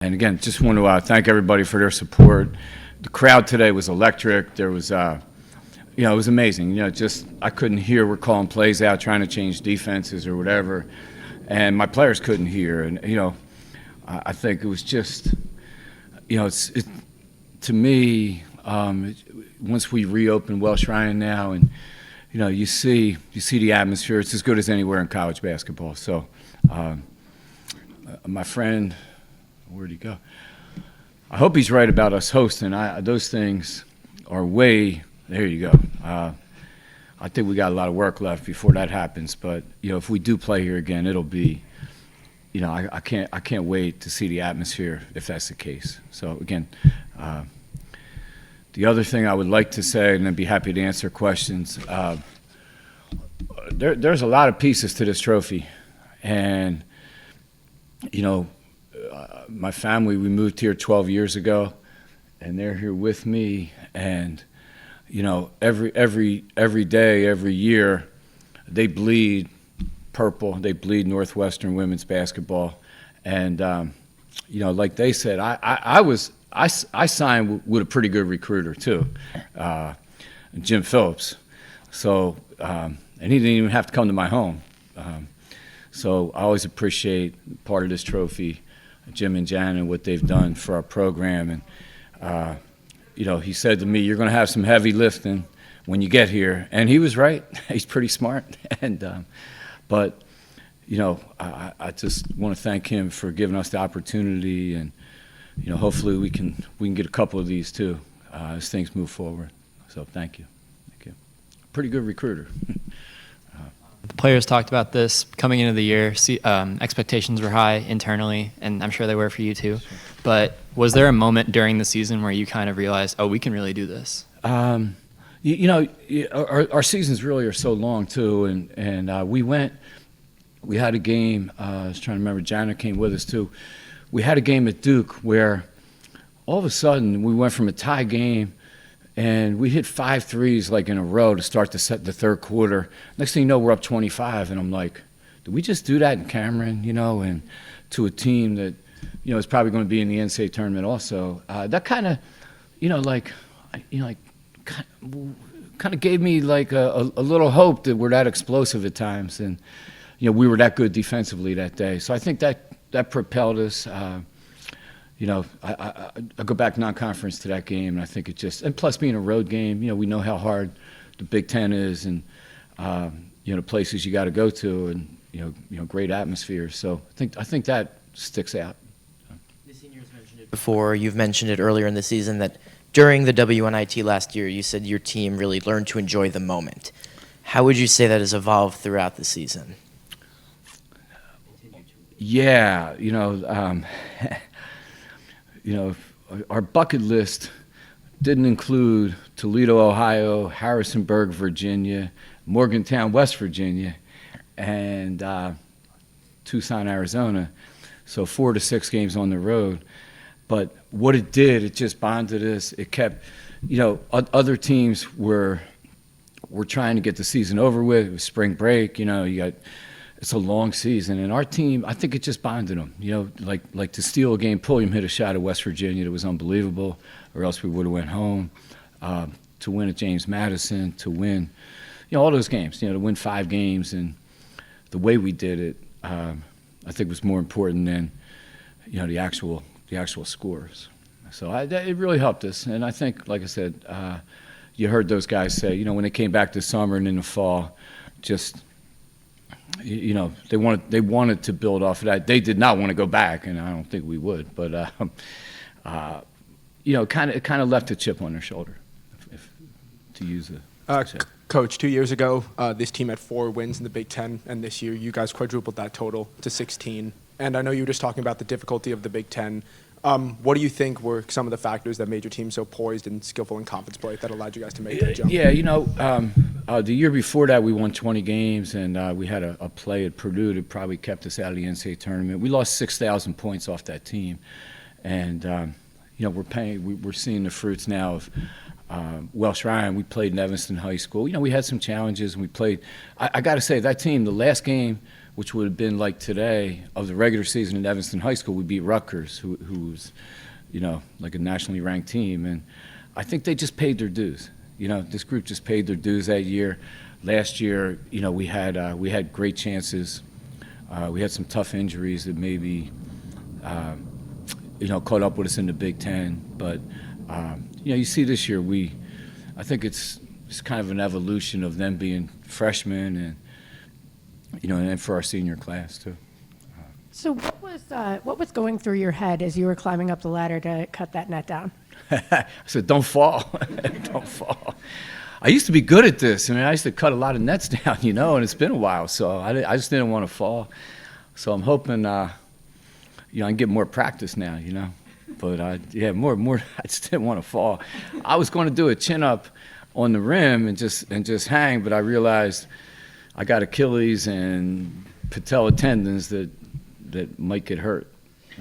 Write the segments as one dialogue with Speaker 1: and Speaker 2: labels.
Speaker 1: And again, just want to thank everybody for their support. The crowd today was electric. There was, it was amazing. Just I couldn't hear. We're calling plays out, trying to change defenses or whatever, and my players couldn't hear. And I think it was just, to me, once we reopen Welsh-Ryan now, and you see the atmosphere. It's as good as anywhere in college basketball. So, my friend. Where'd he go? I hope he's right about us hosting. Those things are way. There you go. I think we got a lot of work left before that happens. But if we do play here again, it'll be. I can't wait to see the atmosphere if that's the case. So again, the other thing I would like to say, and I'd be happy to answer questions. There's a lot of pieces to this trophy, and my family, we moved here 12 years ago, and they're here with me. And every day, every year, they bleed purple. They bleed Northwestern women's basketball. And like they said, I signed with a pretty good recruiter too, Jim Phillips. So and he didn't even have to come to my home. So I always appreciate part of this trophy, Jim and Jan, and what they've done for our program. And, he said to me, you're going to have some heavy lifting when you get here. And he was right. He's pretty smart. And but, I just want to thank him for giving us the opportunity. And, hopefully we can get a couple of these too as things move forward. So thank you. Thank you. Pretty good recruiter.
Speaker 2: The players talked about this coming into the year. Expectations were high internally, and I'm sure they were for you too. Sure. But was there a moment during the season where you kind of realized, oh, we can really do this?
Speaker 1: Our seasons really are so long too, and we had a game. I was trying to remember. Janet came with us too. We had a game at Duke where all of a sudden we went from a tie game. And we hit 5 threes like in a row to start the third quarter. Next thing you know, we're up 25, and I'm like, did we just do that in Cameron? And to a team that, is probably going to be in the NCAA tournament also. That kind of, kind of gave me like a little hope that we're that explosive at times, and we were that good defensively that day. So I think that propelled us. I go back non-conference to that game, and I think it just, and plus being a road game, we know how hard the Big Ten is, and the places you got to go to, and great atmosphere. So I think that sticks out.
Speaker 3: The seniors mentioned it before. You've mentioned it earlier in the season that during the WNIT last year, you said your team really learned to enjoy the moment. How would you say that has evolved throughout the season?
Speaker 1: Yeah, our bucket list didn't include Toledo, Ohio, Harrisonburg, Virginia, Morgantown, West Virginia, and Tucson, Arizona. So 4 to 6 games on the road. But what it did, it just bonded us. It kept, other teams were trying to get the season over with. It was spring break. It's a long season, and our team, I think it just bonded them. Like to steal a game, Pulliam hit a shot at West Virginia that was unbelievable, or else we would have went home. To win at James Madison, to win, all those games. To win 5 games, and the way we did it, I think was more important than, the actual scores. So it really helped us, and I think, like I said, you heard those guys say, when they came back this summer and in the fall, just. They wanted to build off of that. They did not want to go back, and I don't think we would. But kind of left a chip on their shoulder, to use a.
Speaker 4: Coach, 2 years ago, this team had 4 wins in the Big Ten, and this year you guys quadrupled that total to 16. And I know you were just talking about the difficulty of the Big Ten. What do you think were some of the factors that made your team so poised and skillful in conference play that allowed you guys to make that jump?
Speaker 1: Yeah, the year before that we won 20 games, and we had a play at Purdue that probably kept us out of the NCAA tournament. We lost 6,000 points off that team, and we're seeing the fruits now of Welsh-Ryan. We played in Evanston High School. We had some challenges, and we played. I got to say, that team, the last game which would have been like today of the regular season in Evanston High School, we beat Rutgers, who's, like a nationally ranked team. And I think they just paid their dues. This group just paid their dues that year. Last year, we had great chances. We had some tough injuries that maybe, caught up with us in the Big Ten. But, you see this year, I think it's kind of an evolution of them being freshmen and for our senior class too.
Speaker 5: So what was going through your head as you were climbing up the ladder to cut that net down?
Speaker 1: I said, don't fall. Don't fall. I used to be good at this. I used to cut a lot of nets down, and it's been a while, so I just didn't want to fall. So I'm hoping, I can get more practice now, But, more. I just didn't want to fall. I was going to do a chin-up on the rim and just hang, but I realized I got Achilles and patella tendons that might get hurt.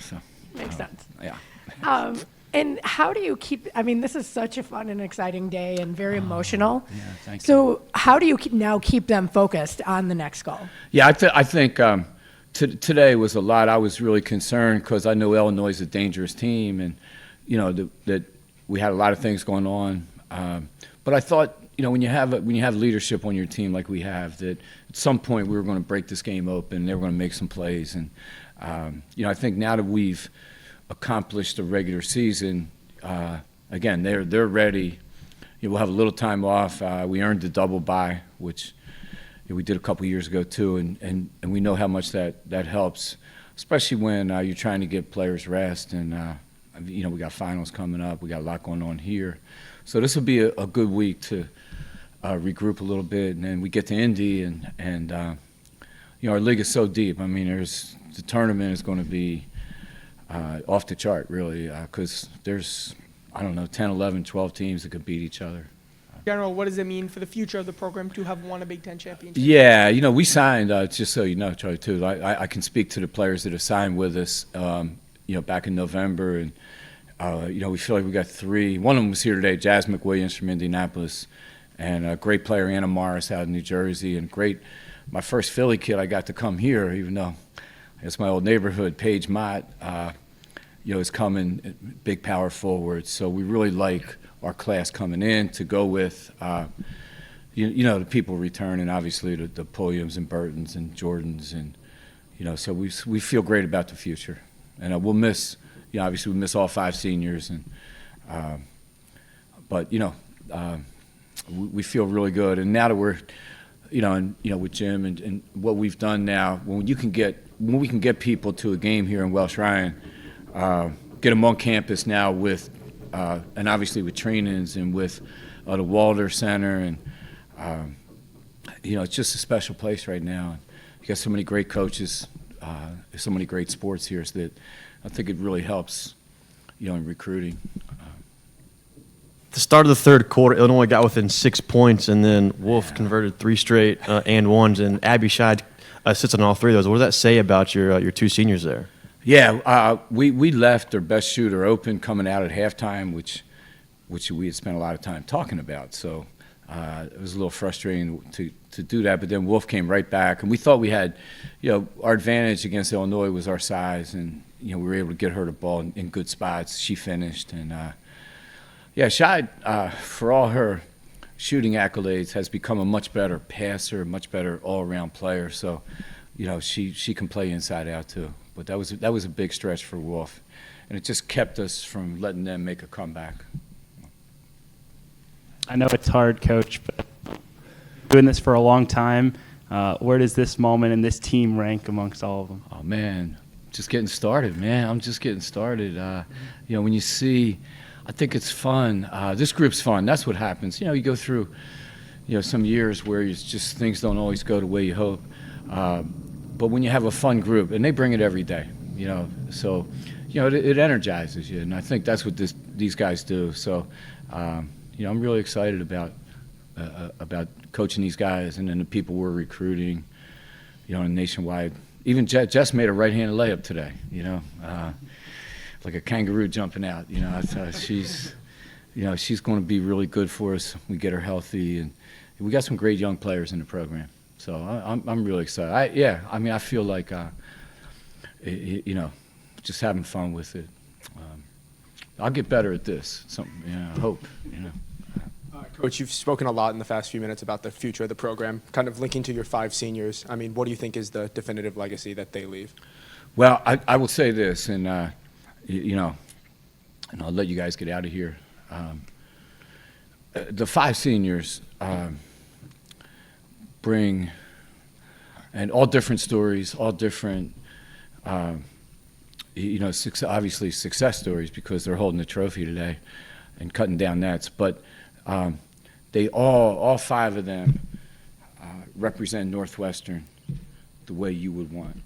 Speaker 1: So,
Speaker 5: Makes sense.
Speaker 1: Yeah.
Speaker 5: And how do you keep, this is such a fun and exciting day and very emotional.
Speaker 1: Yeah, thank you.
Speaker 5: So how do you now keep them focused on the next goal?
Speaker 1: Yeah, I think today was a lot. I was really concerned because I know Illinois is a dangerous team, and that we had a lot of things going on. But I thought, when you have leadership on your team like we have, that at some point we were going to break this game open. They were going to make some plays, and I think now that we've accomplished the regular season, again they're ready. We'll have a little time off. We earned the double bye, which we did a couple years ago too, and we know how much that helps, especially when you're trying to get players rest. And we got finals coming up. We got a lot going on here, so this will be a good week to regroup a little bit, and then we get to Indy, and our league is so deep. The tournament is going to be off the chart, really, because there's, 10, 11, 12 teams that could beat each other.
Speaker 6: General, what does it mean for the future of the program to have won a Big Ten championship?
Speaker 1: Yeah, we signed, just so you know, Charlie, too. I can speak to the players that have signed with us, back in November. And, we feel like we got three. One of them was here today, Jazz McWilliams from Indianapolis, and a great player, Anna Morris, out of New Jersey, and my first Philly kid I got to come here, even though it's my old neighborhood, Paige Mott, is coming, big power forward. So we really like our class coming in to go with, the people returning, obviously, the Pulliams and Burtons and Jordans. And, so we feel great about the future. And we'll miss, obviously we miss all 5 seniors. And but, we feel really good. And now that we're, with Jim and what we've done now, when we can get people to a game here in Welsh-Ryan, get them on campus now with, and obviously with trainings and with the Walder Center, and it's just a special place right now. You got so many great coaches, so many great sports here, so that I think it really helps, in recruiting.
Speaker 7: The start of the third quarter, Illinois got within 6 points, and then Wolf converted 3 straight and ones, and Abby Scheid sits on all 3 of those. What does that say about your 2 seniors there?
Speaker 1: Yeah, we left their best shooter open coming out at halftime, which we had spent a lot of time talking about. So it was a little frustrating to do that. But then Wolf came right back, and we thought we had, our advantage against Illinois was our size, and we were able to get her the ball in good spots. She finished, and Scheid, for all her shooting accolades, has become a much better passer, much better all-around player. So, she can play inside out too. But that was a big stretch for Wolf, and it just kept us from letting them make a comeback.
Speaker 8: I know it's hard, Coach, but doing this for a long time, where does this moment and this team rank amongst all of them?
Speaker 1: Oh man, just getting started, man. I'm just getting started. When you see, I think it's fun. This group's fun. That's what happens. You go through, some years where it's just things don't always go the way you hope. But when you have a fun group, and they bring it every day, so, it energizes you, and I think that's what these guys do. So, I'm really excited about coaching these guys, and then the people we're recruiting, nationwide. Even Jess made a right-handed layup today, like a kangaroo jumping out. She's going to be really good for us. We get her healthy, and we got some great young players in the program. So I'm really excited. I feel like, just having fun with it. I'll get better at this. I hope.
Speaker 4: Coach, you've spoken a lot in the past few minutes about the future of the program, kind of linking to your 5 seniors. I mean, what do you think is the definitive legacy that they leave?
Speaker 1: Well, I will say this, and and I'll let you guys get out of here. The 5 seniors bring, and all different stories, all different, obviously success stories because they're holding the trophy today and cutting down nets. But they all 5 of them represent Northwestern the way you would want,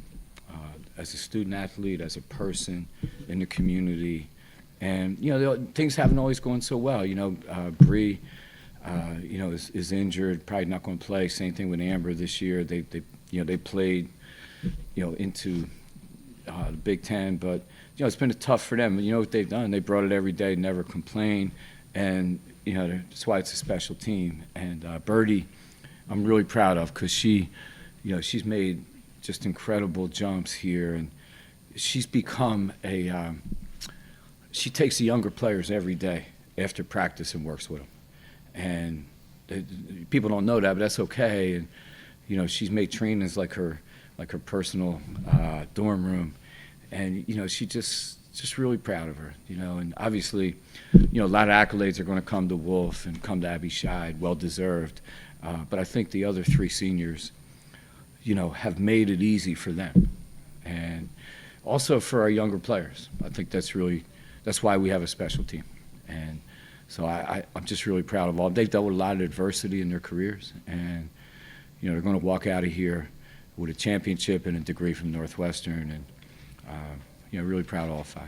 Speaker 1: as a student athlete, as a person in the community. And, things haven't always gone so well. Bree, is injured, probably not going to play. Same thing with Amber this year. They played, into the Big Ten, but, it's been tough for them. You know what they've done? They brought it every day, never complain. And, that's why it's a special team. And Birdie, I'm really proud of because she's made just incredible jumps here. And she's become she takes the younger players every day after practice and works with them. And people don't know that, but that's okay. And, she's made trainings like her personal dorm room. And, she just really proud of her, and obviously, a lot of accolades are going to come to Wolf and come to Abby Scheid, well-deserved. But I think the other 3 seniors, have made it easy for them. And also for our younger players. I think that's why we have a special team. And so I'm just really proud of all. They've dealt with a lot of adversity in their careers. And, they're going to walk out of here with a championship and a degree from Northwestern. And, really proud of all 5.